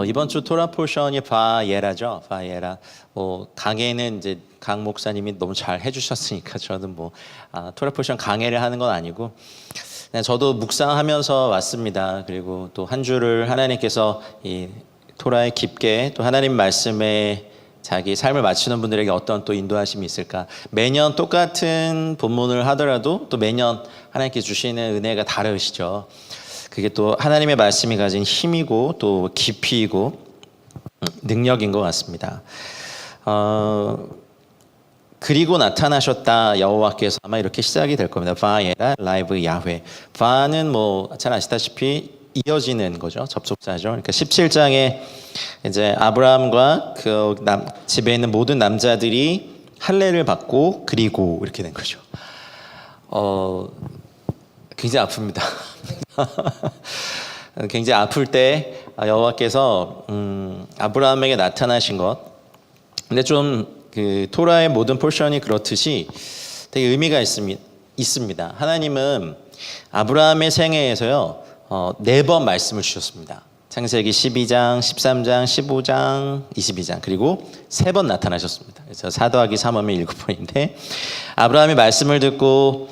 이번 주 토라 포션이 바예라죠. 바예라. 강해는 이제 강 목사님이 너무 잘 해주셨으니까 저는 토라 포션 강해를 하는 건 아니고 그냥 저도 묵상하면서 왔습니다. 그리고 또 한 주를 하나님께서 이 토라에 깊게 또 하나님 말씀에 자기 삶을 맞추는 분들에게 어떤 또 인도하심이 있을까. 매년 똑같은 본문을 하더라도 또 매년 하나님께 주시는 은혜가 다르시죠. 그게 또 하나님의 말씀이 가진 힘이고 또 깊이이고 능력인 것 같습니다. 그리고 나타나셨다 여호와께서 아마 이렇게 시작이 될 겁니다. 바에라 라이브 야훼. 바는 잘 아시다시피 이어지는 거죠. 접속사죠. 그러니까 17장에 이제 아브라함과 그 집에 있는 모든 남자들이 할례를 받고 그리고 이렇게 된 거죠. 굉장히 아픕니다. 굉장히 아플 때 여호와께서 아브라함에게 나타나신 것. 근데 좀 그 토라의 모든 포션이 그렇듯이 되게 의미가 있습니다. 하나님은 아브라함의 생애에서요 4번 말씀을 주셨습니다. 창세기 12장, 13장, 15장, 22장 그리고 3번 나타나셨습니다. 그래서 4 더하기 3 하면 7번인데 아브라함이 말씀을 듣고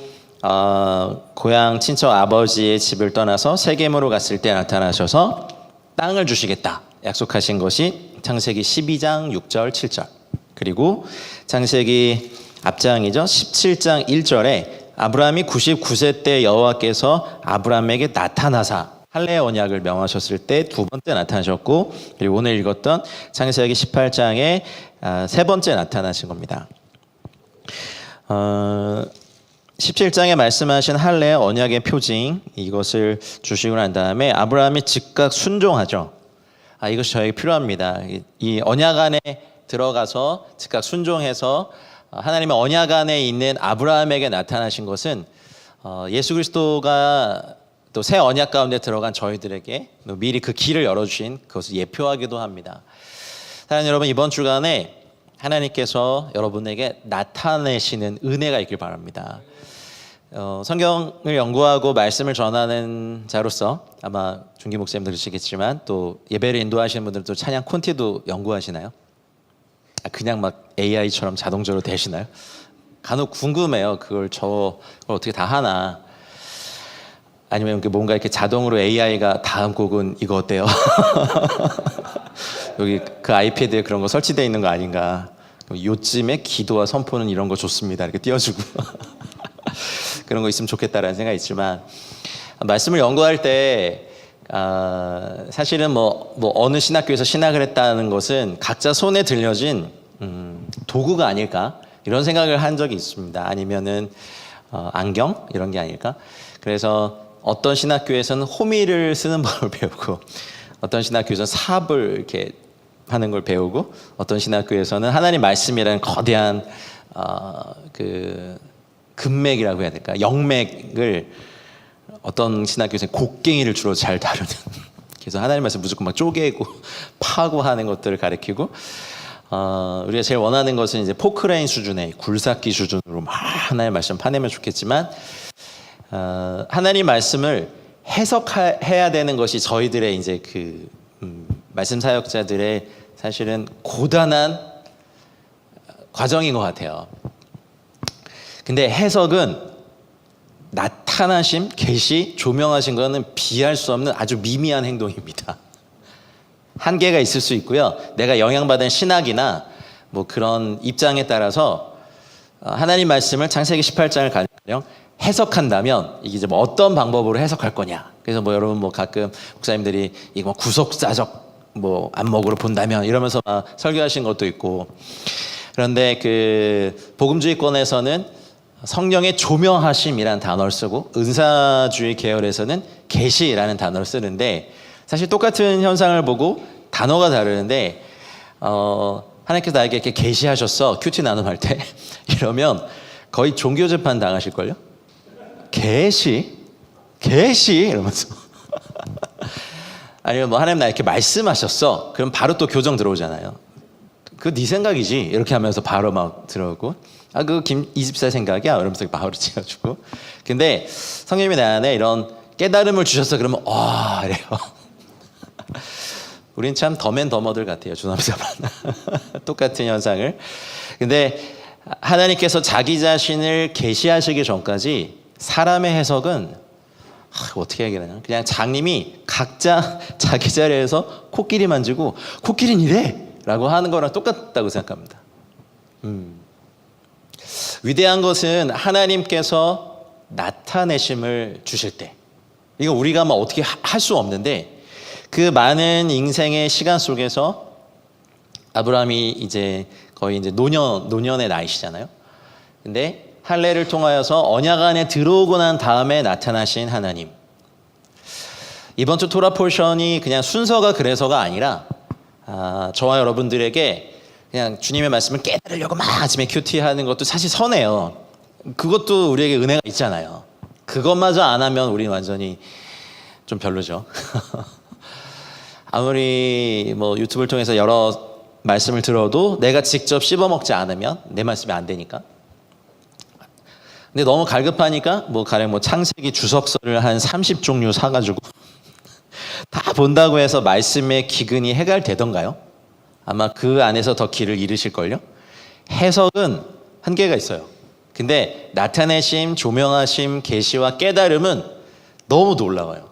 고향 친척 아버지의 집을 떠나서 세겜으로 갔을 때 나타나셔서 땅을 주시겠다 약속하신 것이 창세기 12장 6절 7절 그리고 창세기 앞장이죠. 17장 1절에 아브라함이 99세 때 여호와께서 아브라함에게 나타나사 할례의 언약을 명하셨을 때 2번째 나타나셨고 그리고 오늘 읽었던 창세기 18장에 3번째 나타나신 겁니다. 17장에 말씀하신 할례의 언약의 표징 이것을 주시고 난 다음에 아브라함이 즉각 순종하죠. 이것이 저에게 필요합니다. 이 언약 안에 들어가서 즉각 순종해서 하나님의 언약 안에 있는 아브라함에게 나타나신 것은 예수 그리스도가 또 새 언약 가운데 들어간 저희들에게 미리 그 길을 열어주신 그것을 예표하기도 합니다. 사랑하는 여러분, 이번 주간에 하나님께서 여러분에게 나타내시는 은혜가 있길 바랍니다. 성경을 연구하고 말씀을 전하는 자로서 아마 중기 목사님도 그러시겠지만 또 예배를 인도하시는 분들도 찬양 콘티도 연구하시나요? 그냥 막 AI처럼 자동적으로 되시나요? 간혹 궁금해요. 그걸 어떻게 다 하나? 아니면 뭔가 이렇게 자동으로 AI가 다음 곡은 이거 어때요? 여기 그 아이패드에 그런 거 설치되어 있는 거 아닌가? 요즘에 기도와 선포는 이런 거 좋습니다. 이렇게 띄워주고 그런 거 있으면 좋겠다라는 생각이 있지만 말씀을 연구할 때 사실은 어느 신학교에서 신학을 했다는 것은 각자 손에 들려진 도구가 아닐까 이런 생각을 한 적이 있습니다. 아니면은 안경 이런 게 아닐까. 그래서 어떤 신학교에서는 호미를 쓰는 법을 배우고 어떤 신학교에서는 삽을 이렇게 하는 걸 배우고 어떤 신학교에서는 하나님 말씀이라는 거대한 그 금맥이라고 해야 될까 영맥을 어떤 신학교에서는 곡괭이를 주로 잘 다루는 그래서 하나님 말씀 무조건 막 쪼개고 파고 하는 것들을 가르치고 우리가 제일 원하는 것은 이제 포크레인 수준의 굴삭기 수준으로 막 하나님 말씀 파내면 좋겠지만 하나님 말씀을 해석해야 되는 것이 저희들의 이제 그 말씀 사역자들의 사실은 고단한 과정인 것 같아요. 근데 해석은 나타나심, 계시, 조명하신 거는 비할 수 없는 아주 미미한 행동입니다. 한계가 있을 수 있고요. 내가 영향받은 신학이나 그런 입장에 따라서 하나님 말씀을 창세기 18장을 가령 해석한다면 이게 이제 어떤 방법으로 해석할 거냐. 그래서 여러분 가끔 목사님들이 이거 구속사적 안목으로 본다면 이러면서 설교하신 것도 있고 그런데 그 복음주의권에서는 성령의 조명하심이라는 단어를 쓰고 은사주의 계열에서는 계시라는 단어를 쓰는데 사실 똑같은 현상을 보고 단어가 다르는데 하나님께서 나에게 이렇게 계시하셨어 큐티 나눔할 때 이러면 거의 종교 재판 당하실걸요? 계시 이러면서 아니면 하나님 나 이렇게 말씀하셨어 그럼 바로 또 교정 들어오잖아요. 그거 네 생각이지 이렇게 하면서 바로 막 들어오고 그거 이집사 생각이야 이러면서 바로 지어주고 근데 성령님이 내 안에 이런 깨달음을 주셔서 그러면 이래요. 우린 참 덤앤더머들 같아요. 주남자만. 똑같은 현상을. 근데 하나님께서 자기 자신을 계시하시기 전까지 사람의 해석은 어떻게 얘기하냐. 그냥 장님이 각자 자기 자리에서 코끼리 만지고 코끼리는 이래! 라고 하는 거랑 똑같다고 생각합니다. 위대한 것은 하나님께서 나타내심을 주실 때, 이거 우리가 뭐 어떻게 할 수 없는데, 그 많은 인생의 시간 속에서 아브라함이 이제 거의 이제 노년의 나이시잖아요. 근데 할례를 통하여서 언약 안에 들어오고 난 다음에 나타나신 하나님. 이번 주 토라 포션이 그냥 순서가 그래서가 아니라 저와 여러분들에게 그냥 주님의 말씀을 깨달으려고 막 아침에 큐티하는 것도 사실 선해요. 그것도 우리에게 은혜가 있잖아요. 그것마저 안 하면 우리는 완전히 좀 별로죠. 아무리 뭐 유튜브를 통해서 여러 말씀을 들어도 내가 직접 씹어 먹지 않으면 내 말씀이 안 되니까. 근데 너무 갈급하니까 가령 창세기 주석서를 한 30종류 사가지고 다 본다고 해서 말씀의 기근이 해결되던가요? 아마 그 안에서 더 길을 잃으실걸요? 해석은 한계가 있어요. 근데 나타내심, 조명하심, 계시와 깨달음은 너무 놀라워요.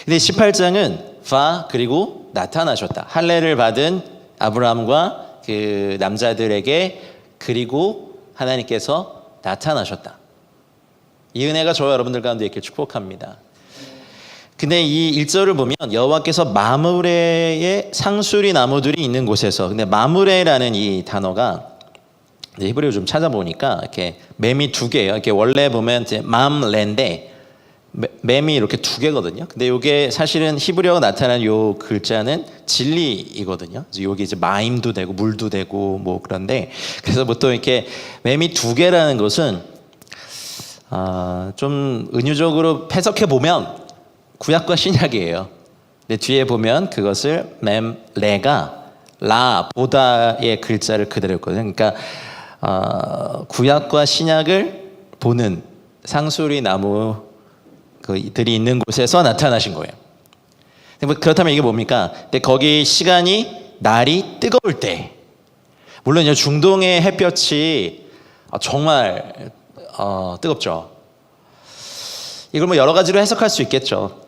근데 18장은 그리고 나타나셨다. 할례를 받은 아브라함과 그 남자들에게 그리고 하나님께서 나타나셨다. 이 은혜가 저와 여러분들 가운데 있길 축복합니다. 근데 이 1절을 보면 여호와께서 마므레의 상수리 나무들이 있는 곳에서, 근데 마므레라는 이 단어가 히브리어 좀 찾아보니까 이렇게 맴이 두 개예요. 이렇게 원래 보면 이제 맘레인데 맴이 이렇게 두 개거든요. 근데 이게 사실은 히브리어가 나타난 요 글자는 진리이거든요. 여기 이제 마임도 되고 물도 되고 그런데, 그래서 보통 이렇게 맴이 두 개라는 것은 좀 은유적으로 해석해 보면 구약과 신약이에요. 근데 뒤에 보면 그것을 맴레가 라 보다의 글자를 그대로 했거든요. 그러니까 구약과 신약을 보는 상수리 나무들이 있는 곳에서 나타나신 거예요. 그렇다면 이게 뭡니까? 근데 거기 시간이 날이 뜨거울 때, 물론 중동의 햇볕이 정말 뜨겁죠. 이걸 여러 가지로 해석할 수 있겠죠.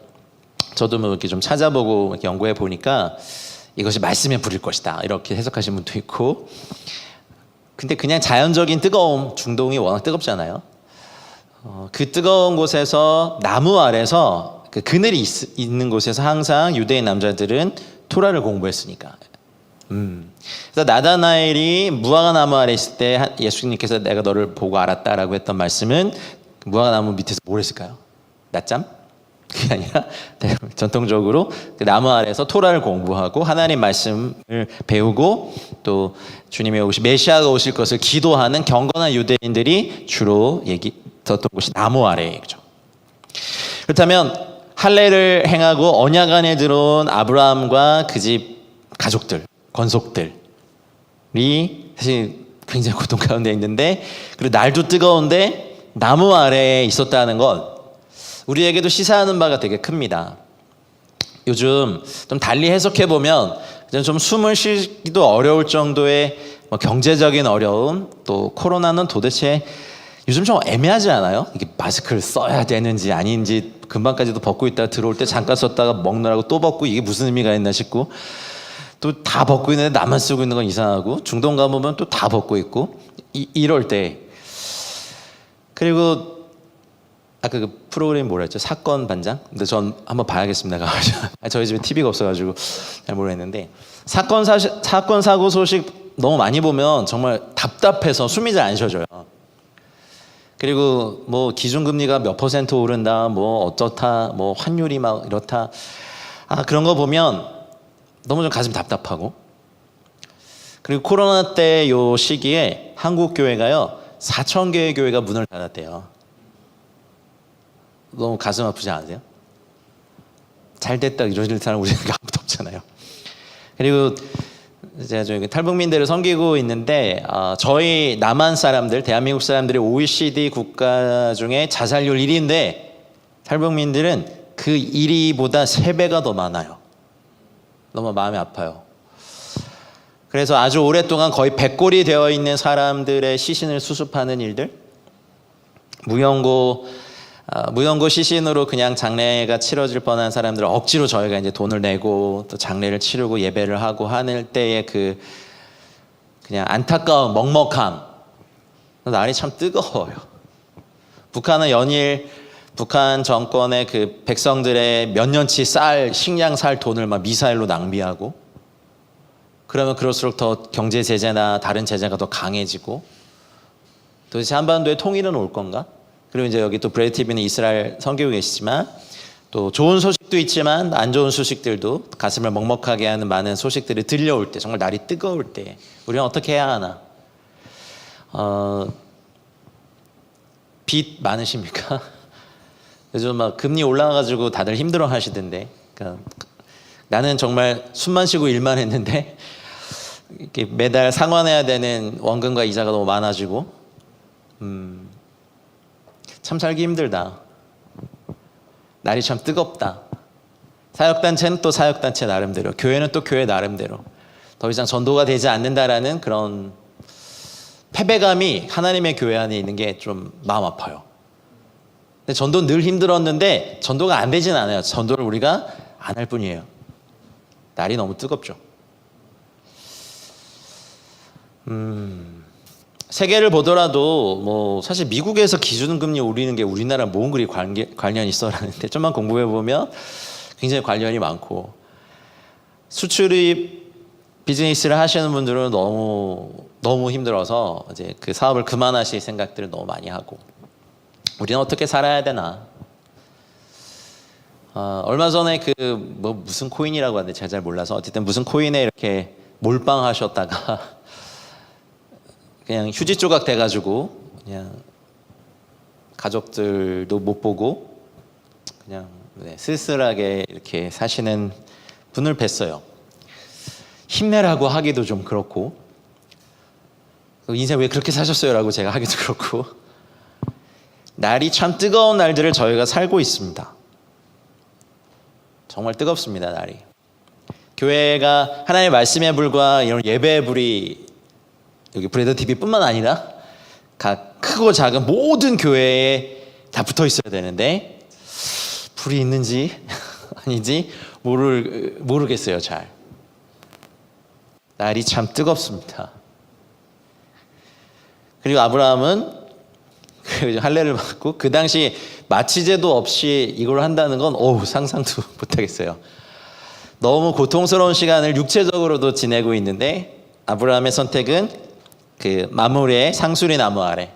저도 이렇게 좀 찾아보고 이렇게 연구해 보니까 이것이 말씀에 부릴 것이다 이렇게 해석하신 분도 있고, 근데 그냥 자연적인 뜨거움, 중동이 워낙 뜨겁잖아요. 그 뜨거운 곳에서 나무 아래서 그 그늘이 있는 곳에서 항상 유대인 남자들은 토라를 공부했으니까. 그래서 나다나엘이 무화과 나무 아래 있을 때 예수님께서 내가 너를 보고 알았다라고 했던 말씀은 무화과 나무 밑에서 뭘 했을까요? 낮잠? 그게 아니라 전통적으로 나무 아래에서 토라를 공부하고 하나님 말씀을 배우고 또 주님의 메시아가 오실 것을 기도하는 경건한 유대인들이 주로 듣던 곳이 나무 아래이죠. 그렇다면 할례를 행하고 언약 안에 들어온 아브라함과 그 집 가족들, 권속들이 사실 굉장히 고통 가운데 있는데, 그리고 날도 뜨거운데 나무 아래에 있었다는 건 우리에게도 시사하는 바가 되게 큽니다. 요즘 좀 달리 해석해보면 좀 숨을 쉬기도 어려울 정도의 경제적인 어려움, 또 코로나는 도대체 요즘 좀 애매하지 않아요? 이게 마스크를 써야 되는지 아닌지, 금방까지도 벗고 있다가 들어올 때 잠깐 썼다가 먹느라고 또 벗고 이게 무슨 의미가 있나 싶고, 또 다 벗고 있는데 나만 쓰고 있는 건 이상하고, 중동 가보면 또 다 벗고 있고 이럴 때, 그리고 아까 그 프로그램이 뭐라 했죠? 사건 반장? 근데 전 한번 봐야겠습니다. 저희 집에 TV가 없어가지고 잘 모르겠는데, 사건 사고 소식 너무 많이 보면 정말 답답해서 숨이 잘 안 쉬어져요. 그리고 기준금리가 몇 % 오른다, 어쩌다, 환율이 막 이렇다, 그런 거 보면 너무 좀 가슴 답답하고, 그리고 코로나 때 요 시기에 한국 교회가요 4,000개의 교회가 문을 닫았대요. 너무 가슴 아프지 않으세요? 잘 됐다 이러실 사람 우리는 아무도 없잖아요. 그리고 제가 저희 탈북민들을 섬기고 있는데, 저희 남한 사람들, 대한민국 사람들이 OECD 국가 중에 자살률 1위인데 탈북민들은 그 1위보다 3배가 더 많아요. 너무 마음이 아파요. 그래서 아주 오랫동안 거의 백골이 되어 있는 사람들의 시신을 수습하는 일들, 무용고 시신으로 그냥 장례가 치러질 뻔한 사람들을 억지로 저희가 이제 돈을 내고 또 장례를 치르고 예배를 하고 하는 때의 그냥 안타까운 먹먹함, 날이 참 뜨거워요. 북한은 연일 북한 정권의 그 백성들의 몇 년치 식량 살 돈을 막 미사일로 낭비하고, 그러면 그럴수록 더 경제 제재나 다른 제재가 더 강해지고, 도대체 한반도에 통일은 올 건가? 그리고 이제 여기 또 브레이드 TV는 이스라엘 섬기고 계시지만 또 좋은 소식도 있지만 안 좋은 소식들도, 가슴을 먹먹하게 하는 많은 소식들이 들려올 때, 정말 날이 뜨거울 때 우리는 어떻게 해야 하나? 빚 많으십니까? 요즘 막 금리 올라가가지고 다들 힘들어 하시던데, 그러니까 나는 정말 숨만 쉬고 일만 했는데 이렇게 매달 상환해야 되는 원금과 이자가 너무 많아지고, 참 살기 힘들다. 날이 참 뜨겁다. 사역단체는 또 사역단체 나름대로, 교회는 또 교회 나름대로 더 이상 전도가 되지 않는다라는 그런 패배감이 하나님의 교회 안에 있는 게 좀 마음 아파요. 근데 전도는 늘 힘들었는데 전도가 안 되진 않아요. 전도를 우리가 안 할 뿐이에요. 날이 너무 뜨겁죠. 세계를 보더라도 뭐 사실 미국에서 기준금리 올리는 게 우리나라 뭔 그리 관련이 있어라는데, 좀만 공부해 보면 굉장히 관련이 많고, 수출입 비즈니스를 하시는 분들은 너무 힘들어서 이제 그 사업을 그만하실 생각들을 너무 많이 하고, 우리는 어떻게 살아야 되나? 얼마 전에 무슨 코인이라고 하는데 제가 잘 몰라서, 어쨌든 무슨 코인에 이렇게 몰빵하셨다가 그냥 휴지 조각 돼가지고 그냥 가족들도 못 보고 그냥 쓸쓸하게 이렇게 사시는 분을 뵀어요. 힘내라고 하기도 좀 그렇고, 인생 왜 그렇게 사셨어요라고 제가 하기도 그렇고, 날이 참 뜨거운 날들을 저희가 살고 있습니다. 정말 뜨겁습니다, 날이. 교회가 하나님의 말씀에 불과 이런 예배의 불이 여기 브레이드 TV뿐만 아니라 각 크고 작은 모든 교회에 다 붙어 있어야 되는데, 불이 있는지 아닌지 모르겠어요, 잘. 날이 참 뜨겁습니다. 그리고 아브라함은 할례를 받고, 그 당시 마취제도 없이 이걸 한다는 건 상상도 못하겠어요. 너무 고통스러운 시간을 육체적으로도 지내고 있는데, 아브라함의 선택은 그 마므레의 상수리 나무 아래,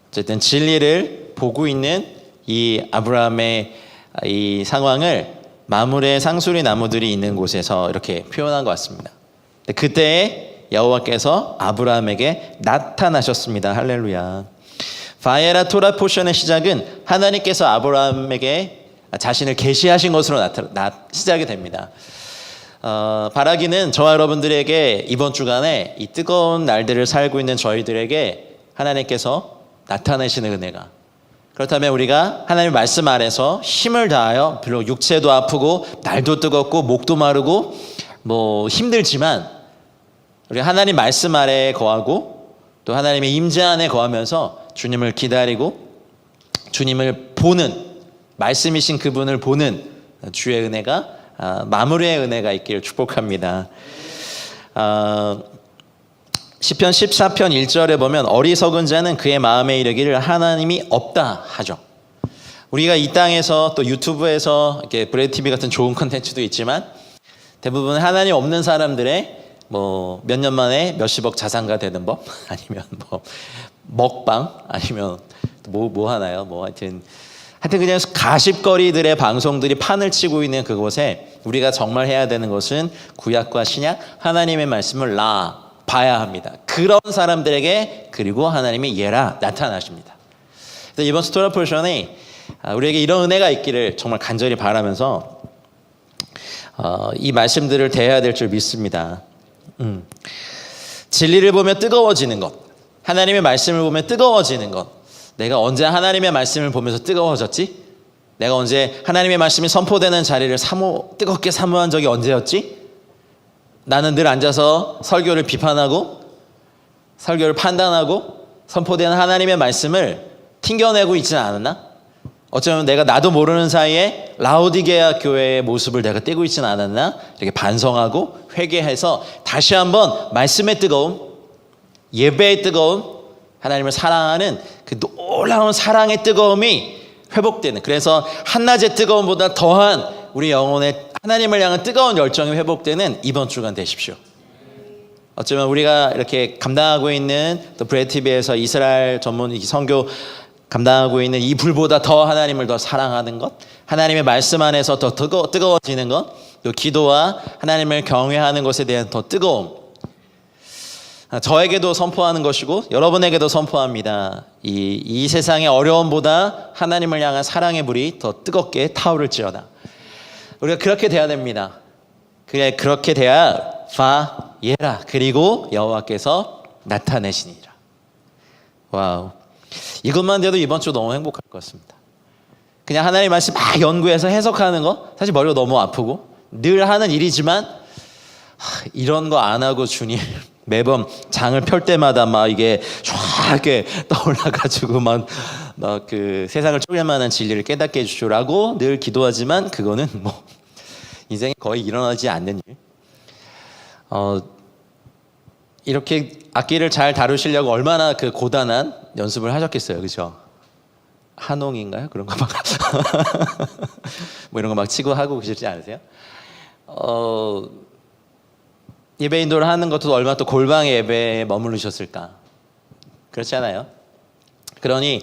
어쨌든 진리를 보고 있는 이 아브라함의 이 상황을 마므레의 상수리 나무들이 있는 곳에서 이렇게 표현한 것 같습니다. 그때 여호와께서 아브라함에게 나타나셨습니다. 할렐루야. 바에라 토라 포션의 시작은 하나님께서 아브라함에게 자신을 계시하신 것으로 시작이 됩니다. 바라기는 저와 여러분들에게 이번 주간에 이 뜨거운 날들을 살고 있는 저희들에게 하나님께서 나타내시는 은혜가, 그렇다면 우리가 하나님의 말씀 아래서 힘을 다하여, 비록 육체도 아프고 날도 뜨겁고 목도 마르고 뭐 힘들지만, 우리가 하나님 말씀 아래에 거하고 또 하나님의 임재 안에 거하면서 주님을 기다리고 주님을 보는, 말씀이신 그분을 보는 주의 은혜가, 마무리의 은혜가 있기를 축복합니다. 시편 14편 1절에 보면 어리석은 자는 그의 마음에 이르기를 하나님이 없다 하죠. 우리가 이 땅에서 또 유튜브에서 이렇게 브레이드 TV 같은 좋은 콘텐츠도 있지만, 대부분 하나님 없는 사람들의 뭐 몇 년 만에 몇십억 자산가 되는 법, 아니면 뭐 먹방, 아니면 뭐 하나요? 뭐 하여튼 그냥 가십거리들의 방송들이 판을 치고 있는 그곳에 우리가 정말 해야 되는 것은 구약과 신약 하나님의 말씀을 봐야 합니다. 그런 사람들에게 그리고 하나님이 나타나십니다. 그래서 이번 스토라 포션이 우리에게 이런 은혜가 있기를 정말 간절히 바라면서 이 말씀들을 대해야 될 줄 믿습니다. 진리를 보며 뜨거워지는 것, 하나님의 말씀을 보며 뜨거워지는 것. 내가 언제 하나님의 말씀을 보면서 뜨거워졌지? 내가 언제 하나님의 말씀이 선포되는 자리를 뜨겁게 사모한 적이 언제였지? 나는 늘 앉아서 설교를 비판하고 설교를 판단하고 선포되는 하나님의 말씀을 튕겨내고 있지는 않았나? 어쩌면 내가 나도 모르는 사이에 라오디게아 교회의 모습을 내가 떼고 있지는 않았나? 이렇게 반성하고 회개해서 다시 한번 말씀의 뜨거움, 예배의 뜨거움, 하나님을 사랑하는 그 놀라운 사랑의 뜨거움이 회복되는, 그래서 한낮의 뜨거움보다 더한 우리 영혼의 하나님을 향한 뜨거운 열정이 회복되는 이번 주간 되십시오. 어쩌면 우리가 이렇게 감당하고 있는 또 브레드TV에서 이스라엘 전문 선교 감당하고 있는 이 불보다 더 하나님을 더 사랑하는 것, 하나님의 말씀 안에서 더 뜨거워지는 것, 또 기도와 하나님을 경외하는 것에 대한 더 뜨거움, 저에게도 선포하는 것이고 여러분에게도 선포합니다. 이 세상의 어려움보다 하나님을 향한 사랑의 불이 더 뜨겁게 타오를지어다. 우리가 그렇게 돼야 됩니다. 그렇게 돼야 예라 그리고 여호와께서 나타내시니라. 와우, 이것만 돼도 이번 주 너무 행복할 것 같습니다. 그냥 하나님 말씀 막 연구해서 해석하는 거 사실 머리가 너무 아프고 늘 하는 일이지만 이런 거 안 하고 주님 매번 장을 펼 때마다 막 이게 쫙게 떠올라가지고 막 그 세상을 쪼갤 만한 진리를 깨닫게 해주시라고 늘 기도하지만 그거는 뭐 인생에 거의 일어나지 않는 일. 이렇게 악기를 잘 다루시려고 얼마나 그 고단한 연습을 하셨겠어요, 그렇죠? 한홍인가요? 그런 거 막 뭐 이런 거 막 치고 하고 그러시지 않으세요? 예배 인도를 하는 것도 얼마나 또 골방의 예배에 머무르셨을까? 그렇지 않아요? 그러니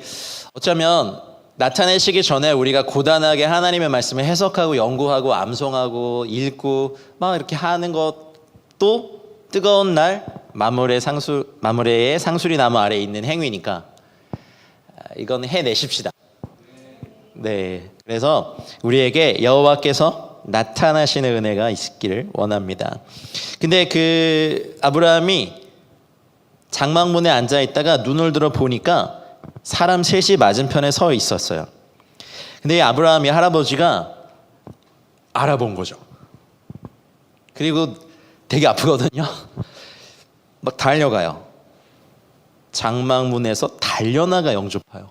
어쩌면 나타내시기 전에 우리가 고단하게 하나님의 말씀을 해석하고 연구하고 암송하고 읽고 막 이렇게 하는 것도 뜨거운 날 마무레의 상수리 나무 아래에 있는 행위니까 이건 해내십시다. 네, 그래서 우리에게 여호와께서 나타나시는 은혜가 있기를 원합니다. 근데 그 아브라함이 장막문에 앉아 있다가 눈을 들어 보니까 사람 셋이 맞은편에 서 있었어요. 근데 이 아브라함이 할아버지가 알아본 거죠. 그리고 되게 아프거든요. 막 달려가요. 장막문에서 달려나가 영접해요.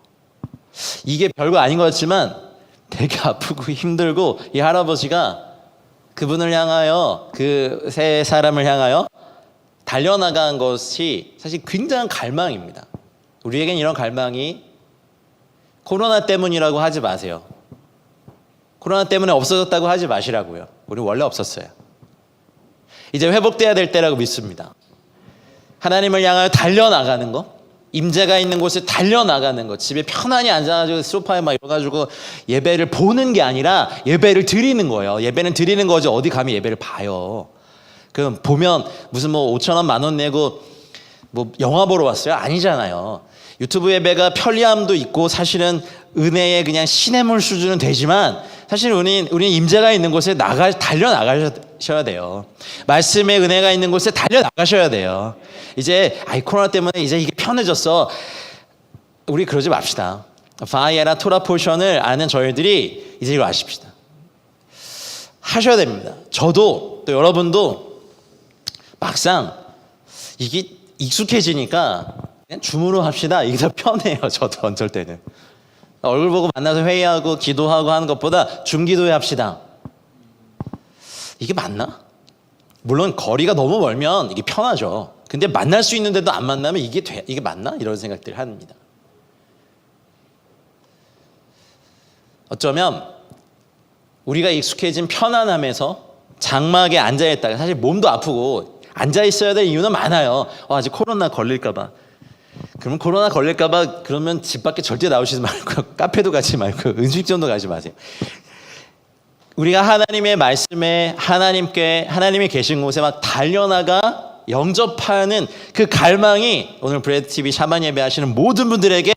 이게 별거 아닌 것 같지만 되게 아프고 힘들고 이 할아버지가 그분을 향하여 그 세 사람을 향하여 달려나간 것이 사실 굉장한 갈망입니다. 우리에겐 이런 갈망이 코로나 때문이라고 하지 마세요. 코로나 때문에 없어졌다고 하지 마시라고요. 우리 원래 없었어요. 이제 회복돼야 될 때라고 믿습니다. 하나님을 향하여 달려나가는 거, 임재가 있는 곳에 달려나가는 것, 집에 편안히 앉아가지고 소파에 막 이러가지고 예배를 보는 게 아니라 예배를 드리는 거예요. 예배는 드리는 거지 어디 감히 예배를 봐요. 그럼 보면 무슨 뭐 5,000원 10,000원 내고 뭐 영화 보러 왔어요? 아니잖아요. 유튜브 예배가 편리함도 있고 사실은 은혜의 그냥 시냇물 수준은 되지만 사실 우리는 임재가 있는 곳에 달려나가셔야 돼요. 말씀의 은혜가 있는 곳에 달려나가셔야 돼요. 이제 코로나 때문에 이제 이게 편해졌어. 우리 그러지 맙시다. 파이에라 토라 포션을 아는 저희들이 이제 이거 아십시다. 하셔야 됩니다. 저도 또 여러분도 막상 이게 익숙해지니까 그냥 줌으로 합시다. 이게 더 편해요. 저도 어쩔 때는. 얼굴 보고 만나서 회의하고 기도하고 하는 것보다 줌 기도회 합시다. 이게 맞나? 물론 거리가 너무 멀면 이게 편하죠. 근데 만날 수 있는데도 안 만나면 이게 맞나? 이런 생각들을 합니다. 어쩌면 우리가 익숙해진 편안함에서 장막에 앉아있다가 사실 몸도 아프고 앉아있어야 될 이유는 많아요. 아직 코로나 걸릴까 봐. 그러면 코로나 걸릴까 봐 그러면 집 밖에 절대 나오시지 말고 카페도 가지 말고 음식점도 가지 마세요. 우리가 하나님의 말씀에 하나님이 계신 곳에 막 달려나가 영접하는 그 갈망이 오늘 브레드TV 샤만 예배 하시는 모든 분들에게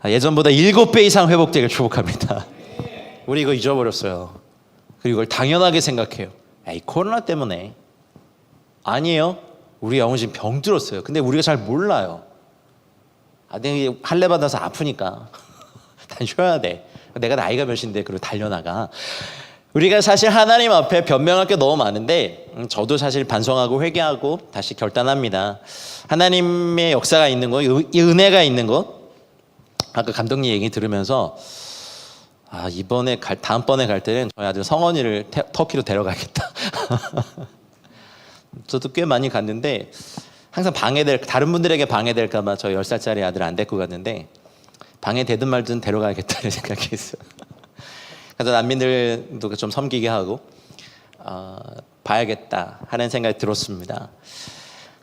예전보다 7배 이상 회복되길 축복합니다. 우리 이거 잊어버렸어요. 그리고 이걸 당연하게 생각해요. 에이, 코로나 때문에. 아니에요. 우리 영혼 지금 병들었어요. 근데 우리가 잘 몰라요. 내가 할례 받아서 아프니까 난 쉬어야 돼. 내가 나이가 몇인데 그걸 달려나가. 우리가 사실 하나님 앞에 변명할 게 너무 많은데 저도 사실 반성하고 회개하고 다시 결단합니다. 하나님의 역사가 있는 거, 이 은혜가 있는 거. 아까 감독님 얘기 들으면서 이번에 다음번에 갈 때는 저희 아들 성원이를 터키로 데려가겠다. 저도 꽤 많이 갔는데 항상 다른 분들에게 방해될까 봐 저 10살짜리 아들 안 데리고 갔는데 방해되든 말든 데려가야겠다는 생각이 있어요. 그래서 난민들도 좀 섬기게 하고 봐야겠다 하는 생각이 들었습니다.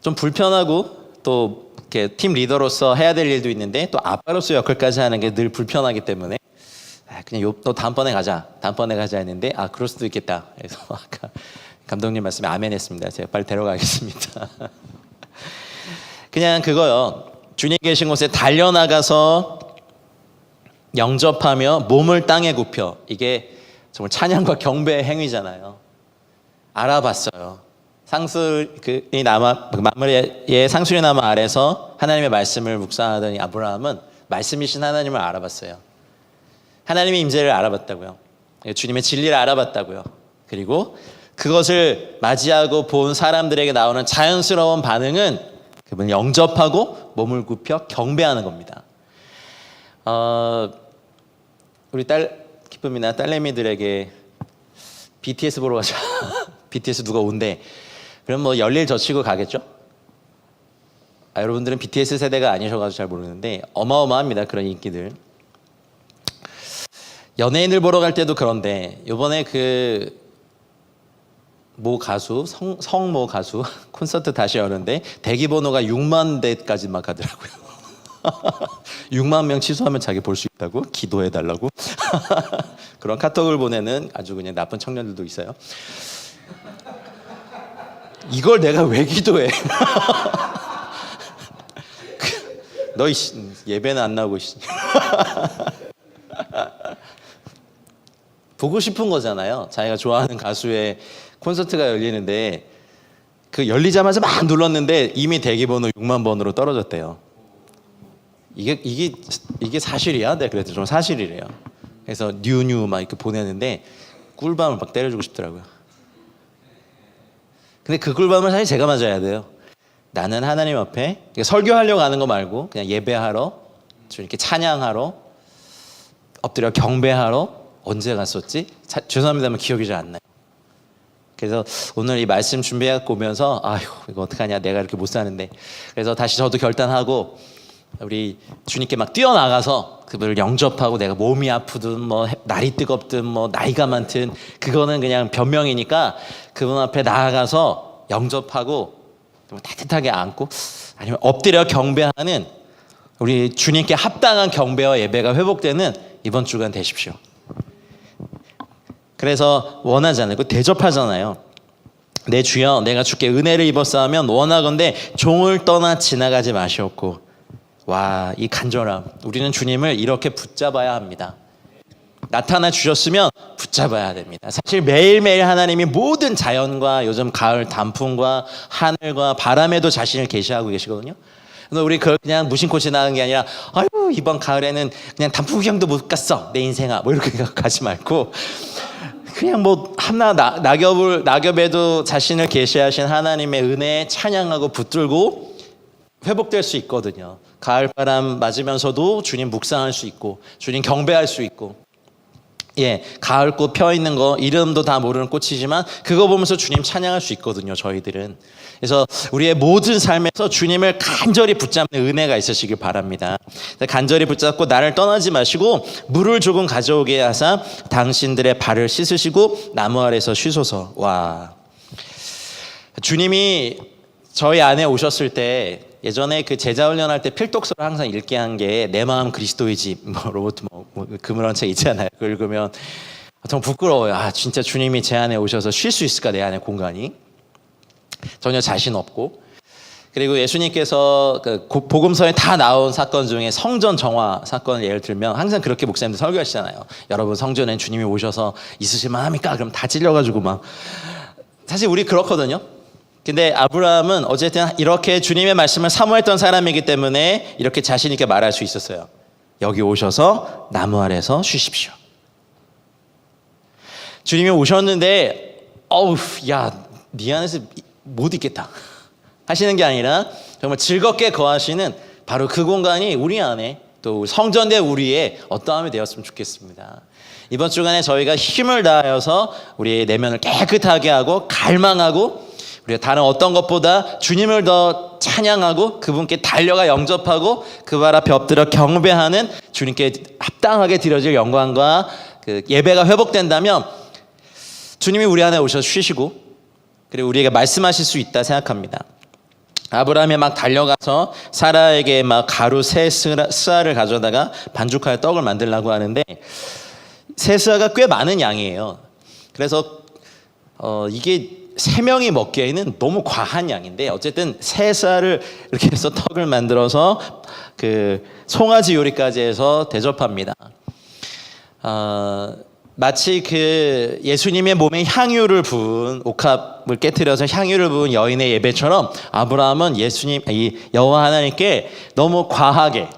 좀 불편하고 또 이렇게 팀 리더로서 해야 될 일도 있는데 또 아빠로서 역할까지 하는 게 늘 불편하기 때문에 그냥 또 다음번에 가자 했는데 그럴 수도 있겠다. 그래서 아까 감독님 말씀에 아멘 했습니다. 제가 빨리 데려가겠습니다. 그냥 그거요. 주님 계신 곳에 달려나가서 영접하며 몸을 땅에 굽혀. 이게 정말 찬양과 경배의 행위잖아요. 알아봤어요. 만물의 상수리 나무 아래서 하나님의 말씀을 묵상하더니 아브라함은 말씀이신 하나님을 알아봤어요. 하나님의 임재를 알아봤다고요. 주님의 진리를 알아봤다고요. 그리고 그것을 맞이하고 본 사람들에게 나오는 자연스러운 반응은 그분을 영접하고 몸을 굽혀 경배하는 겁니다. 우리 기쁨이나 딸내미들에게 BTS 보러 가자. BTS 누가 온대. 그럼 뭐 열일 젖히고 가겠죠? 여러분들은 BTS 세대가 아니셔가지고 잘 모르는데 어마어마합니다. 그런 인기들. 연예인을 보러 갈 때도 그런데 이번에 모 가수 성모 가수 콘서트 다시 여는데 대기 번호가 6만 대까지 막 가더라고요. 6만 명 취소하면 자기 볼 수 있다고 기도해달라고 그런 카톡을 보내는 아주 그냥 나쁜 청년들도 있어요. 이걸 내가 왜 기도해? 너 예배는 안 나오고 보고 싶은 거잖아요. 자기가 좋아하는 가수의 콘서트가 열리는데 열리자마자 막 눌렀는데 이미 대기번호 6만 번으로 떨어졌대요. 이게 사실이야? 네, 그래도 좀 사실이래요. 그래서 뉴 막 이렇게 보내는데 꿀밤을 막 때려주고 싶더라고요. 근데 그 꿀밤을 사실 제가 맞아야 돼요. 나는 하나님 앞에 설교하려고 하는 거 말고 그냥 예배하러, 이렇게 찬양하러, 엎드려 경배하러 언제 갔었지? 죄송합니다만 기억이 잘 안 나요. 그래서 오늘 이 말씀 준비해갖고 오면서 이거 어떡하냐, 내가 이렇게 못 사는데. 그래서 다시 저도 결단하고 우리 주님께 막 뛰어나가서 그분을 영접하고, 내가 몸이 아프든 뭐 날이 뜨겁든 뭐 나이가 많든 그거는 그냥 변명이니까 그분 앞에 나아가서 영접하고 따뜻하게 안고 아니면 엎드려 경배하는 우리 주님께 합당한 경배와 예배가 회복되는 이번 주간 되십시오. 그래서 원하잖아요. 대접하잖아요. 내 주여, 내가 주께 은혜를 입었사하면 원하건대 종을 떠나 지나가지 마시옵고. 와, 이 간절함. 우리는 주님을 이렇게 붙잡아야 합니다. 나타나 주셨으면 붙잡아야 됩니다. 사실 매일매일 하나님이 모든 자연과 요즘 가을 단풍과 하늘과 바람에도 자신을 계시하고 계시거든요. 그래서 우리 그냥 무심코 지나가는 게 아니라 아유, 이번 가을에는 그냥 단풍 구경도 못 갔어, 내 인생아, 뭐 이렇게 가지 말고 그냥 뭐 하나 낙엽에도 자신을 계시하신 하나님의 은혜에 찬양하고 붙들고 회복될 수 있거든요. 가을바람 맞으면서도 주님 묵상할 수 있고 주님 경배할 수 있고, 가을꽃 펴있는 거 이름도 다 모르는 꽃이지만 그거 보면서 주님 찬양할 수 있거든요, 저희들은. 그래서 우리의 모든 삶에서 주님을 간절히 붙잡는 은혜가 있으시길 바랍니다. 간절히 붙잡고 나를 떠나지 마시고 물을 조금 가져오게 하사 당신들의 발을 씻으시고 나무 아래서 쉬소서. 와, 주님이 저희 안에 오셨을 때 예전에 그 제자 훈련할 때 필독서를 항상 읽게 한 게 내 마음 그리스도의 집, 로버트 그런 책 있잖아요. 그걸 읽으면 정말 부끄러워요. 진짜 주님이 제 안에 오셔서 쉴 수 있을까, 내 안에 공간이. 전혀 자신 없고. 그리고 예수님께서 그 복음서에 다 나온 사건 중에 성전 정화 사건을 예를 들면 항상 그렇게 목사님들 설교하시잖아요. 여러분, 성전에 주님이 오셔서 있으실 만합니까? 그럼 다 찔려가지고 막. 사실 우리 그렇거든요. 근데 아브라함은 어쨌든 이렇게 주님의 말씀을 사모했던 사람이기 때문에 이렇게 자신 있게 말할 수 있었어요. 여기 오셔서 나무 아래서 쉬십시오. 주님이 오셨는데 어우 야, 네 안에서 못 있겠다 하시는 게 아니라 정말 즐겁게 거하시는 바로 그 공간이 우리 안에 또 성전된 우리의 어떠함이 되었으면 좋겠습니다. 이번 주간에 저희가 힘을 다하여서 우리의 내면을 깨끗하게 하고 갈망하고 우리가 다른 어떤 것보다 주님을 더 찬양하고 그분께 달려가 영접하고 그 발 앞에 엎드려 경배하는 주님께 합당하게 드려질 영광과 그 예배가 회복된다면 주님이 우리 안에 오셔서 쉬시고 그리고 우리에게 말씀하실 수 있다 생각합니다. 아브라함이 막 달려가서 사라에게 막 가루 세 스아를 가져다가 반죽하여 떡을 만들려고 하는데 세 스아가 꽤 많은 양이에요. 그래서 이게 3명이 먹기에는 너무 과한 양인데 어쨌든 세 스아를 이렇게 해서 떡을 만들어서 그 송아지 요리까지 해서 대접합니다. 마치 그 예수님의 몸에 향유를 부은 옥합을 깨뜨려서 향유를 부은 여인의 예배처럼 아브라함은 예수님 이 여호와 하나님께 너무 과하게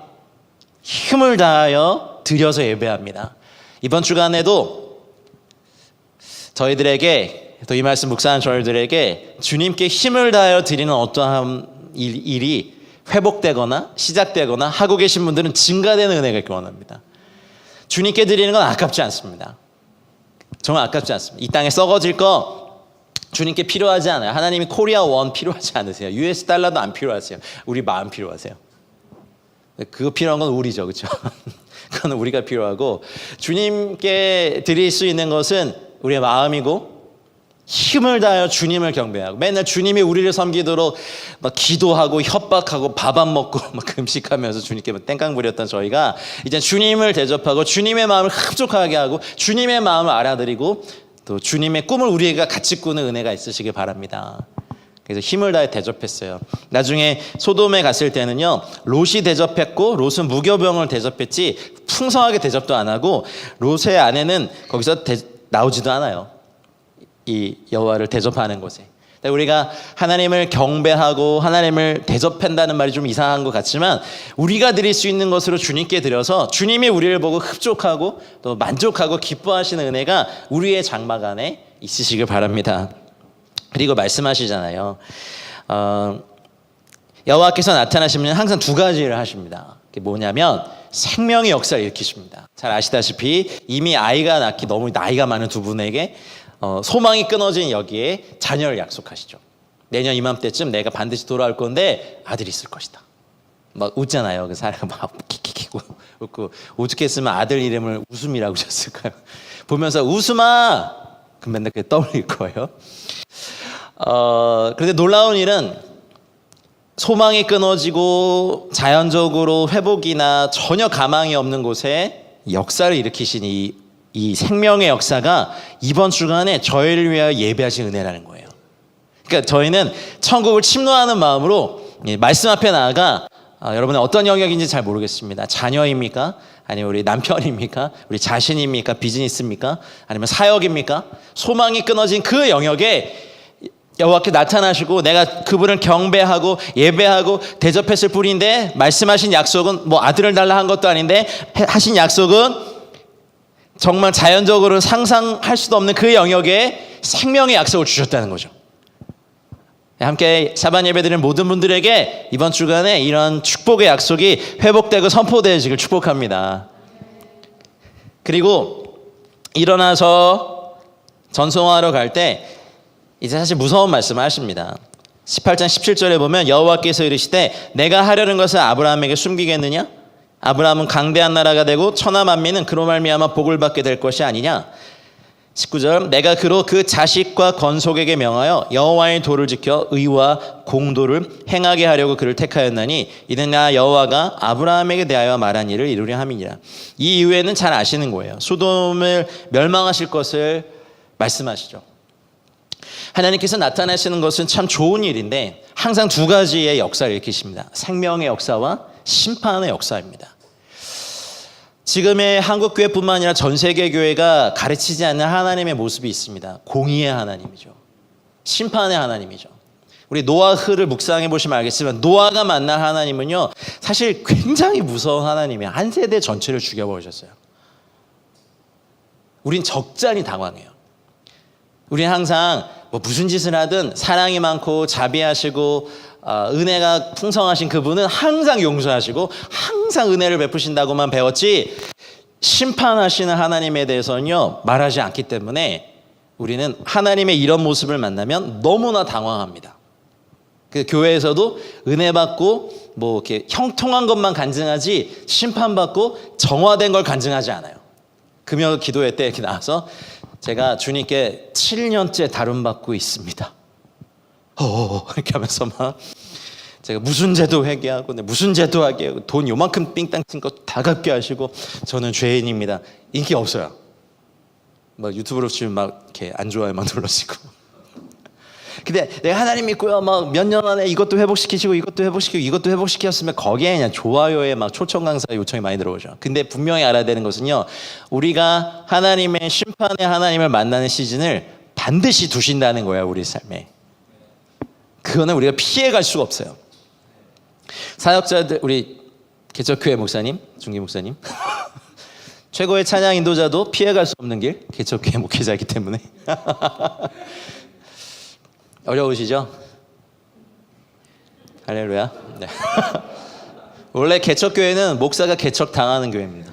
힘을 다하여 드려서 예배합니다. 이번 주간에도 저희들에게 또 이 말씀 묵상한 저희들에게 주님께 힘을 다하여 드리는 어떠한 일이 회복되거나 시작되거나 하고 계신 분들은 증가되는 은혜가 있길 원합니다. 주님께 드리는 건 아깝지 않습니다. 정말 아깝지 않습니다. 이 땅에 썩어질 거 주님께 필요하지 않아요. 하나님이 코리아 원 필요하지 않으세요. US 달러도 안 필요하세요. 우리 마음 필요하세요. 그거 필요한 건 우리죠, 그렇죠? 그건 우리가 필요하고 주님께 드릴 수 있는 것은 우리의 마음이고 힘을 다하여 주님을 경배하고 맨날 주님이 우리를 섬기도록 막 기도하고 협박하고 밥 안 먹고 막 금식하면서 주님께 땡깡 부렸던 저희가 이제 주님을 대접하고 주님의 마음을 흡족하게 하고 주님의 마음을 알아들이고 또 주님의 꿈을 우리가 같이 꾸는 은혜가 있으시길 바랍니다. 그래서 힘을 다해 대접했어요. 나중에 소돔에 갔을 때는요, 롯이 대접했고 롯은 무교병을 대접했지 풍성하게 대접도 안 하고 롯의 아내는 거기서 나오지도 않아요. 이 여호와를 대접하는 곳에. 우리가 하나님을 경배하고 하나님을 대접한다는 말이 좀 이상한 것 같지만 우리가 드릴 수 있는 것으로 주님께 드려서 주님이 우리를 보고 흡족하고 또 만족하고 기뻐하시는 은혜가 우리의 장막 안에 있으시길 바랍니다. 그리고 말씀하시잖아요. 여호와께서 나타나시면 항상 2가지를 하십니다. 그게 뭐냐면 생명의 역사를 일으키십니다. 잘 아시다시피 이미 아이가 낳기 너무 나이가 많은 두 분에게 소망이 끊어진 여기에 자녀를 약속하시죠. 내년 이맘때쯤 내가 반드시 돌아올 건데 아들이 있을 것이다. 막 웃잖아요. 그 사람이 막 킥킥킥 웃고 오죽했으면 아들 이름을 웃음이라고 지었을까요? 보면서 웃음아! 그럼 맨날 그게 떠올릴 거예요. 그런데 놀라운 일은 소망이 끊어지고 자연적으로 회복이나 전혀 가망이 없는 곳에 역사를 일으키신 이 생명의 역사가 이번 주간에 저희를 위하여 예배하신 은혜라는 거예요. 그러니까 저희는 천국을 침노하는 마음으로 말씀 앞에 나아가 여러분의 어떤 영역인지 잘 모르겠습니다. 자녀입니까? 아니면 우리 남편입니까? 우리 자신입니까? 비즈니스입니까? 아니면 사역입니까? 소망이 끊어진 그 영역에 여호와께 나타나시고 내가 그분을 경배하고 예배하고 대접했을 뿐인데 말씀하신 약속은 뭐 아들을 달라 한 것도 아닌데 하신 약속은 정말 자연적으로 상상할 수도 없는 그 영역에 생명의 약속을 주셨다는 거죠. 함께 사반 예배드리는 모든 분들에게 이번 주간에 이런 축복의 약속이 회복되고 선포되어지길 축복합니다. 그리고 일어나서 전송하러 갈 때 이제 사실 무서운 말씀을 하십니다. 18장 17절에 보면 여호와께서 이르시되 내가 하려는 것을 아브라함에게 숨기겠느냐? 아브라함은 강대한 나라가 되고 천하 만민은 그로 말미암아 복을 받게 될 것이 아니냐. 19절 내가 그로 그 자식과 건속에게 명하여 여호와의 도를 지켜 의와 공도를 행하게 하려고 그를 택하였나니 이는 나 여호와가 아브라함에게 대하여 말한 일을 이루려 함이니라. 이 이후에는 잘 아시는 거예요. 소돔을 멸망하실 것을 말씀하시죠. 하나님께서 나타나시는 것은 참 좋은 일인데 항상 2가지의 역사를 일으키십니다. 생명의 역사와 심판의 역사입니다. 지금의 한국교회뿐만 아니라 전 세계 교회가 가르치지 않는 하나님의 모습이 있습니다. 공의의 하나님이죠. 심판의 하나님이죠. 우리 노아흐를 묵상해 보시면 알겠지만 노아가 만난 하나님은요 사실 굉장히 무서운 하나님이에요. 한 세대 전체를 죽여버리셨어요. 우린 적잖이 당황해요. 우리는 항상 뭐 무슨 짓을 하든 사랑이 많고 자비하시고 은혜가 풍성하신 그분은 항상 용서하시고 항상 은혜를 베푸신다고만 배웠지, 심판하시는 하나님에 대해서는요 말하지 않기 때문에 우리는 하나님의 이런 모습을 만나면 너무나 당황합니다. 그 교회에서도 은혜 받고 뭐 이렇게 형통한 것만 간증하지 심판받고 정화된 걸 간증하지 않아요. 금요 기도회 때 이렇게 나와서 제가 주님께 7년째 다름받고 있습니다. 이렇게 하면서 막 제가 무슨 죄도 회개하고 무슨 죄도 하게 하고 돈 요만큼 삥땅 친 거 다 갚게 하시고 저는 죄인입니다. 인기 없어요. 막 유튜브로 치면 막 이렇게 안 좋아요 막 눌러지고. 근데 내가 하나님 믿고요 막 몇 년 안에 이것도 회복시키시고 이것도 회복시키고 이것도 회복시켰으면 거기에 그냥 좋아요에 막 초청 강사 요청이 많이 들어오죠. 근데 분명히 알아야 되는 것은요, 우리가 하나님의 심판의 하나님을 만나는 시즌을 반드시 두신다는 거예요. 우리 삶에 그거는 우리가 피해갈 수가 없어요. 사역자들, 우리 개척교회 목사님, 중기 목사님 최고의 찬양 인도자도 피해갈 수 없는 길 개척교회 목회자이기 때문에 어려우시죠? 할렐루야. 네. 원래 개척교회는 목사가 개척당하는 교회입니다.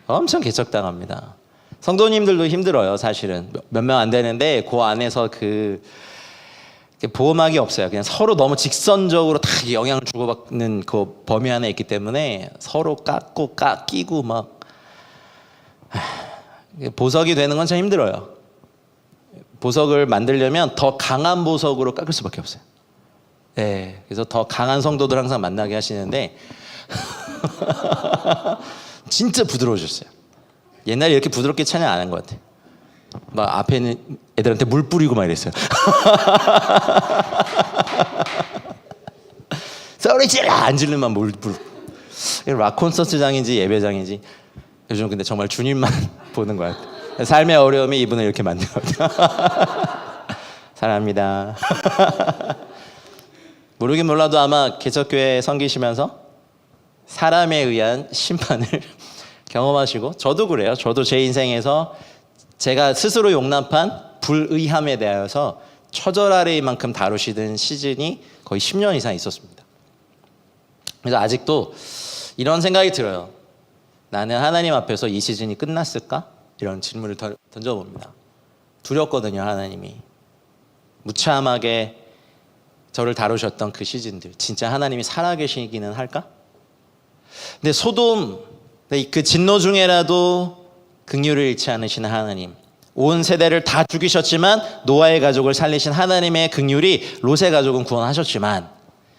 엄청 개척당합니다. 성도님들도 힘들어요. 사실은 몇 명 안 되는데 그 안에서 그 보호막이 없어요. 그냥 서로 너무 직선적으로 다 영향을 주고받는 그 범위 안에 있기 때문에 서로 깎고 깎이고 막 보석이 되는 건 참 힘들어요. 보석을 만들려면 더 강한 보석으로 깎을 수밖에 없어요. 네, 그래서 더 강한 성도들 항상 만나게 하시는데 진짜 부드러우셨어요. 옛날에 이렇게 부드럽게 찬양 안 한 것 같아요. 막 앞에 있는 애들한테 물 뿌리고 막 이랬어요. 소리 질러 안 지르면 물 뿌리고. 락 콘서트장인지 예배장인지 요즘 근데 정말 주님만 보는 것 같아요. 삶의 어려움이 이분을 이렇게 만든 것 같아요. 사랑합니다. 모르긴 몰라도 아마 개척교회 섬기시면서 사람에 의한 심판을 경험하시고, 저도 그래요. 저도 제 인생에서 제가 스스로 용납한 불의함에 대하여서 처절하리만큼 다루시던 시즌이 거의 10년 이상 있었습니다. 그래서 아직도 이런 생각이 들어요. 나는 하나님 앞에서 이 시즌이 끝났을까? 이런 질문을 던져봅니다. 두렵거든요. 하나님이 무참하게 저를 다루셨던 그 시즌들, 진짜 하나님이 살아계시기는 할까? 근데 소돔, 그 진노 중에라도 긍휼을 잃지 않으시는 하나님, 온 세대를 다 죽이셨지만 노아의 가족을 살리신 하나님의 긍휼이 롯의 가족은 구원하셨지만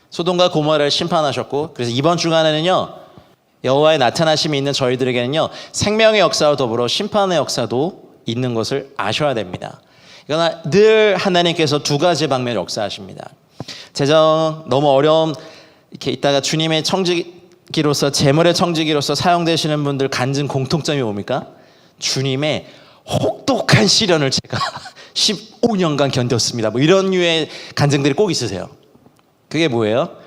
소돔과 고모라를 심판하셨고, 그래서 이번 주간에는요 여호와의 나타나심이 있는 저희들에게는요 생명의 역사와 더불어 심판의 역사도 있는 것을 아셔야 됩니다. 그러나 늘 하나님께서 두 가지 방면을 역사하십니다. 재정 너무 어려움 이렇게 있다가 주님의 청지기로서, 재물의 청지기로서 사용되시는 분들 간증 공통점이 뭡니까? 주님의 혹독한 시련을 제가 15년간 견뎠습니다. 뭐 이런 류의 간증들이 꼭 있으세요. 그게 뭐예요?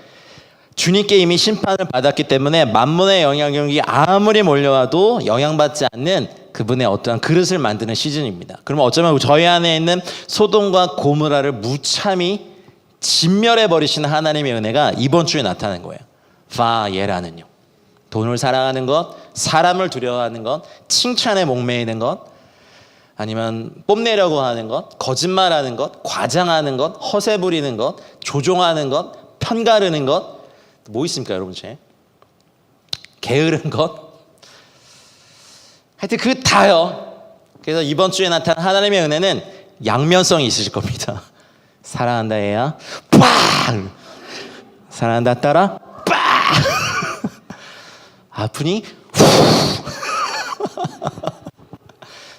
주님께 이미 심판을 받았기 때문에 만문의 영향력이 아무리 몰려와도 영향받지 않는 그분의 어떠한 그릇을 만드는 시즌입니다. 그러면 어쩌면 저희 안에 있는 소돔과 고모라를 무참히 진멸해버리시는 하나님의 은혜가 이번 주에 나타나는 거예요. 바예라는요, 돈을 사랑하는 것, 사람을 두려워하는 것, 칭찬에 목매이는 것, 아니면 뽐내려고 하는 것, 거짓말하는 것, 과장하는 것, 허세 부리는 것, 조종하는 것, 편가르는 것, 뭐 있습니까 여러분? 게으른 것, 하여튼 그 다요. 그래서 이번 주에 나타난 하나님의 은혜는 양면성이 있으실 겁니다. 사랑한다 얘야, 빵! 사랑한다 딸아, 빵! 아프니?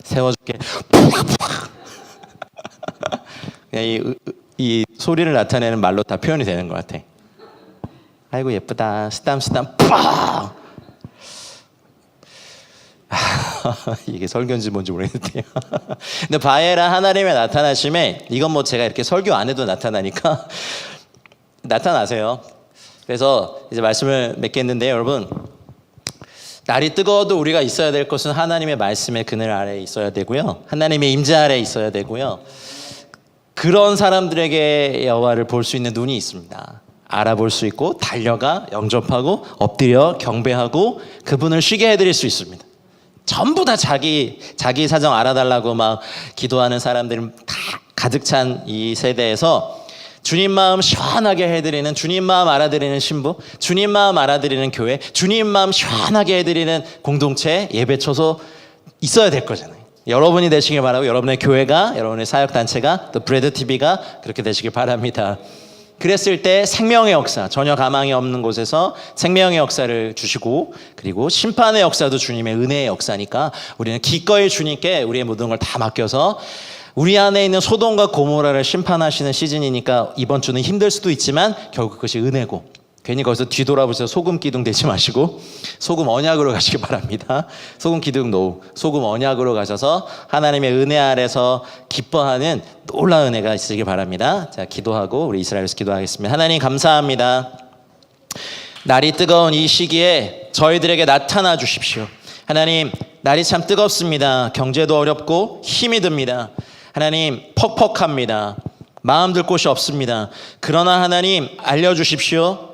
세워줄게. 그냥 이 소리를 나타내는 말로 다 표현이 되는 것 같아. 아이고 예쁘다. 쓰담쓰담 팍. 이게 설교인지 뭔지 모르겠는데요. 근데 바에라 하나님의 나타나심에, 이건 뭐 제가 이렇게 설교 안 해도 나타나니까 나타나세요. 그래서 이제 말씀을 맺겠는데요, 여러분. 날이 뜨거워도 우리가 있어야 될 것은 하나님의 말씀의 그늘 아래에 있어야 되고요, 하나님의 임재 아래에 있어야 되고요, 그런 사람들에게 여호와를 볼 수 있는 눈이 있습니다. 알아볼 수 있고 달려가 영접하고 엎드려 경배하고 그분을 쉬게 해드릴 수 있습니다. 전부 다 자기 사정 알아달라고 막 기도하는 사람들은 다 가득 찬 이 세대에서 주님 마음 시원하게 해드리는, 주님 마음 알아드리는 신부, 주님 마음 알아드리는 교회, 주님 마음 시원하게 해드리는 공동체, 예배처소 있어야 될 거잖아요. 여러분이 되시길 바라고, 여러분의 교회가, 여러분의 사역단체가, 또 브레드TV가 그렇게 되시길 바랍니다. 그랬을 때 생명의 역사, 전혀 가망이 없는 곳에서 생명의 역사를 주시고, 그리고 심판의 역사도 주님의 은혜의 역사니까 우리는 기꺼이 주님께 우리의 모든 걸 다 맡겨서 우리 안에 있는 소돔과 고모라를 심판하시는 시즌이니까 이번 주는 힘들 수도 있지만 결국 그것이 은혜고, 괜히 거기서 뒤돌아보셔서 소금 기둥 되지 마시고 소금 언약으로 가시기 바랍니다. 소금 기둥 노우, 소금 언약으로 가셔서 하나님의 은혜 아래서 기뻐하는 놀라운 은혜가 있으시기 바랍니다. 자, 기도하고 우리 이스라엘에서 기도하겠습니다. 하나님 감사합니다. 날이 뜨거운 이 시기에 저희들에게 나타나 주십시오. 하나님, 날이 참 뜨겁습니다. 경제도 어렵고 힘이 듭니다. 하나님, 퍽퍽합니다. 마음 들 곳이 없습니다. 그러나 하나님 알려주십시오.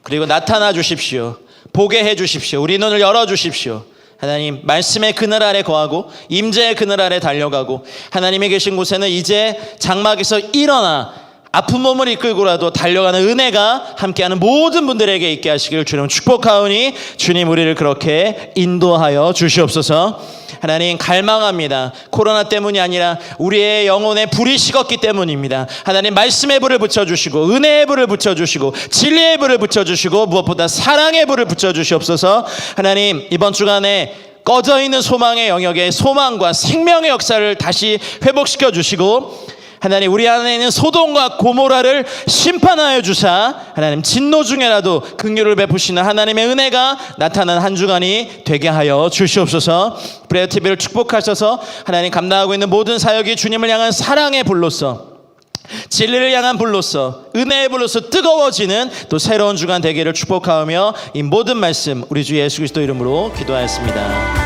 그리고 나타나 주십시오. 보게 해 주십시오. 우리 눈을 열어 주십시오. 하나님, 말씀의 그늘 아래 거하고 임재의 그늘 아래 달려가고, 하나님이 계신 곳에는 이제 장막에서 일어나 아픈 몸을 이끌고라도 달려가는 은혜가 함께하는 모든 분들에게 있게 하시길 주님 축복하오니, 주님 우리를 그렇게 인도하여 주시옵소서. 하나님 갈망합니다. 코로나 때문이 아니라 우리의 영혼에 불이 식었기 때문입니다. 하나님 말씀의 불을 붙여주시고, 은혜의 불을 붙여주시고, 진리의 불을 붙여주시고, 무엇보다 사랑의 불을 붙여주시옵소서. 하나님, 이번 주간에 꺼져 있는 소망의 영역에 소망과 생명의 역사를 다시 회복시켜 주시고, 하나님 우리 안에 있는 소돔과 고모라를 심판하여 주사, 하나님 진노 중에라도 긍휼을 베푸시는 하나님의 은혜가 나타난 한 주간이 되게 하여 주시옵소서. 브레드TV를 축복하셔서 하나님 감당하고 있는 모든 사역이 주님을 향한 사랑의 불로서, 진리를 향한 불로서, 은혜의 불로서 뜨거워지는 또 새로운 주간 되기를 축복하며 이 모든 말씀 우리 주 예수 그리스도 이름으로 기도하였습니다.